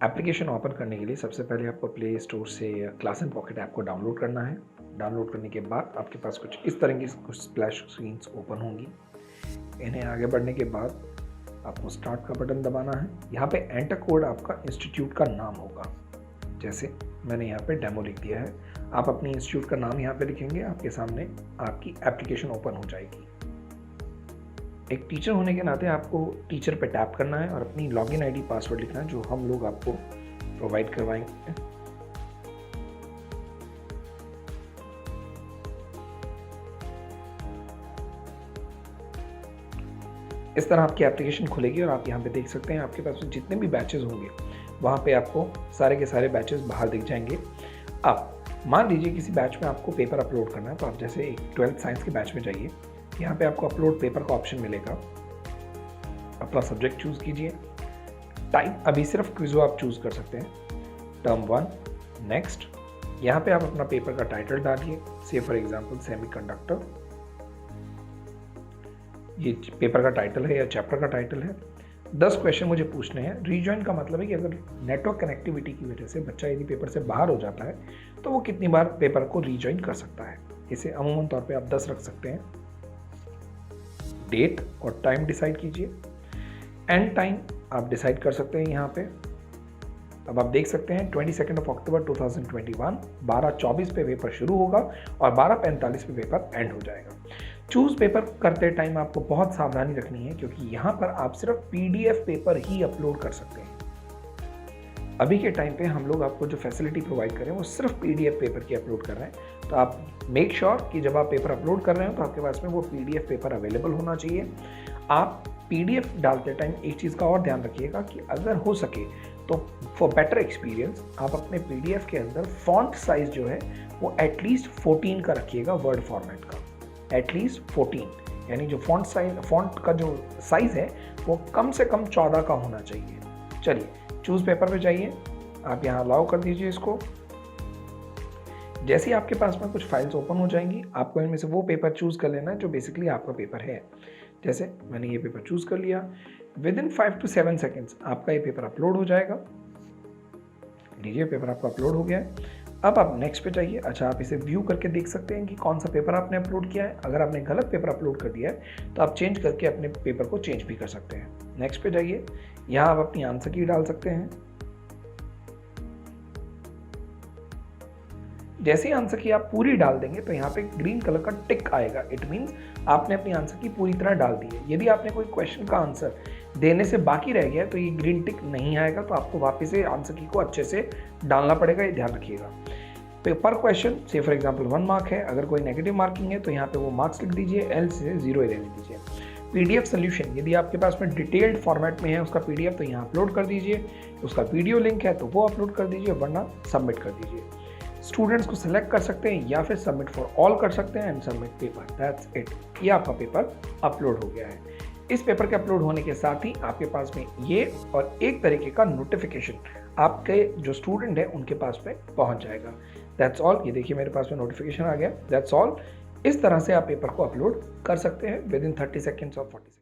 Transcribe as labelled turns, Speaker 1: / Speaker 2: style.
Speaker 1: Application open करने के लिए सबसे पहले आपको प्ले स्टोर से क्लास एंड पॉकेट ऐप को डाउनलोड करना है। डाउनलोड करने के बाद आपके पास कुछ इस तरह की कुछ स्प्लैश स्क्रीन्स ओपन होंगी। इन्हें आगे बढ़ने के बाद आपको स्टार्ट का बटन दबाना है। यहाँ पे एंटर कोड आपका इंस्टीट्यूट का नाम होगा। जैसे मैंने यहाँ पे डेमो लिख दिया है, आप अपनी इंस्टीट्यूट का नाम यहाँ पे लिखेंगे, आपके सामने आपकी एप्लीकेशन ओपन हो जाएगी। एक टीचर होने के नाते आपको टीचर पे टैप करना है और अपनी लॉगिन आईडी पासवर्ड लिखना है जो हम लोग आपको प्रोवाइड करवाएंगे। इस तरह आपकी एप्लीकेशन खुलेगी और आप यहाँ पे देख सकते हैं आपके पास जितने भी बैचेस होंगे वहाँ पे आपको सारे के सारे बैचेस बाहर दिख जाएंगे। अब मान लीजिए किसी बैच में आपको पेपर अपलोड करना है, तो आप जैसे एक 12th साइंस के बैच में जाइए, यहाँ पे आपको अपलोड पेपर का ऑप्शन मिलेगा। अपना सब्जेक्ट चूज़ कीजिए। टाइप अभी सिर्फ क्विज़ो आप चूज़ कर सकते हैं। Term 1 next. यहाँ पे आप अपना पेपर का टाइटल डालिए, से फॉर एग्जांपल सेमीकंडक्टर। ये पेपर का टाइटल है या चैप्टर का टाइटल है। 10 क्वेश्चन मुझे पूछने हैं। रीजॉइन का मतलब है कि अगर नेटवर्क कनेक्टिविटी की वजह से बच्चा यदि पेपर से बाहर हो जाता है तो वो कितनी बार पेपर को रीजॉइन कर सकता है। इसे अमूमन तौर पे आप 10 रख सकते हैं। डेट और टाइम डिसाइड कीजिए। एंड टाइम आप डिसाइड कर सकते हैं यहाँ पे। अब आप देख सकते हैं 22 अक्टूबर 2021 12:24 पे पेपर शुरू होगा और 12:45 पे पेपर एंड हो जाएगा। चूज पेपर करते टाइम आपको बहुत सावधानी रखनी है, क्योंकि यहाँ पर आप सिर्फ पीडीएफ पेपर ही अपलोड कर सकते हैं। अभी के टाइम पे हम लोग आपको जो फैसिलिटी प्रोवाइड कर रहे हैं वो सिर्फ पीडीएफ पेपर की अपलोड कर रहे हैं। तो आप मेक श्योर कि जब आप पेपर अपलोड कर रहे हो तो आपके पास में वो पीडीएफ पेपर अवेलेबल होना चाहिए। आप पीडीएफ डालते टाइम एक चीज़ का और ध्यान रखिएगा कि अगर हो सके तो फॉर बेटर एक्सपीरियंस आप अपने पीडीएफ के अंदर फॉन्ट साइज जो है वो एटलीस्ट 14 का रखिएगा, वर्ड फॉर्मेट का एटलीस्ट 14, यानी जो फॉन्ट का जो साइज है वो कम से कम 14 का होना चाहिए। चलिए चूज पेपर पे जाइए, आप यहाँ अलाउ कर दीजिए इसको। जैसे ही आपके पास में कुछ फाइल्स ओपन हो जाएंगी, आपको इनमें से वो पेपर चूज कर लेना है जो बेसिकली आपका पेपर है। जैसे मैंने ये पेपर चूज कर लिया, विद इन 5 to 7 सेकेंड्स आपका ये पेपर अपलोड हो जाएगा। लीजिए पेपर आपका अपलोड हो गया है। अब आप नेक्स्ट पे जाइए। अच्छा, आप इसे व्यू करके देख सकते हैं कि कौन सा पेपर आपने अपलोड किया है। अगर आपने गलत पेपर अपलोड कर दिया है तो आप चेंज करके अपने पेपर को चेंज भी कर सकते हैं। नेक्स्ट पे जाइए, यहाँ आप अपनी आंसर की डाल सकते हैं। जैसे ही आंसर की आप पूरी डाल देंगे तो यहाँ पे ग्रीन कलर का टिक आएगा। इट मीन्स आपने अपनी आंसर की पूरी तरह डाल दी है। यदि आपने कोई क्वेश्चन का आंसर देने से बाकी रह गया तो ये ग्रीन टिक नहीं आएगा, तो आपको वापस से आंसर की को अच्छे से डालना पड़ेगा, ये ध्यान रखिएगा। पर क्वेश्चन से फॉर एग्जांपल 1 मार्क है, अगर कोई नेगेटिव मार्किंग है तो यहाँ पे वो मार्क्स लिख दीजिए, एल से 0 रहने दीजिए। पीडीएफ सोल्यूशन यदि आपके पास में डिटेल्ड फॉर्मेट में है उसका पीडीएफ तो यहाँ अपलोड कर दीजिए, उसका वीडियो लिंक है तो वो अपलोड कर दीजिए, वरना सबमिट कर दीजिए। स्टूडेंट्स को सिलेक्ट कर सकते हैं या फिर सबमिट फॉर ऑल कर सकते हैं and submit paper. That's it, ये आपका पेपर अपलोड हो गया है। इस पेपर के अपलोड होने के साथ ही आपके पास में ये और एक तरीके का नोटिफिकेशन आपके जो स्टूडेंट है उनके पास में पहुंच जाएगा। That's all. ये देखिए मेरे पास में नोटिफिकेशन आ गया। That's all. इस तरह से आप पेपर को अपलोड कर सकते हैं विद इन 30 सेकेंड्स और 40 सेकेंड्स।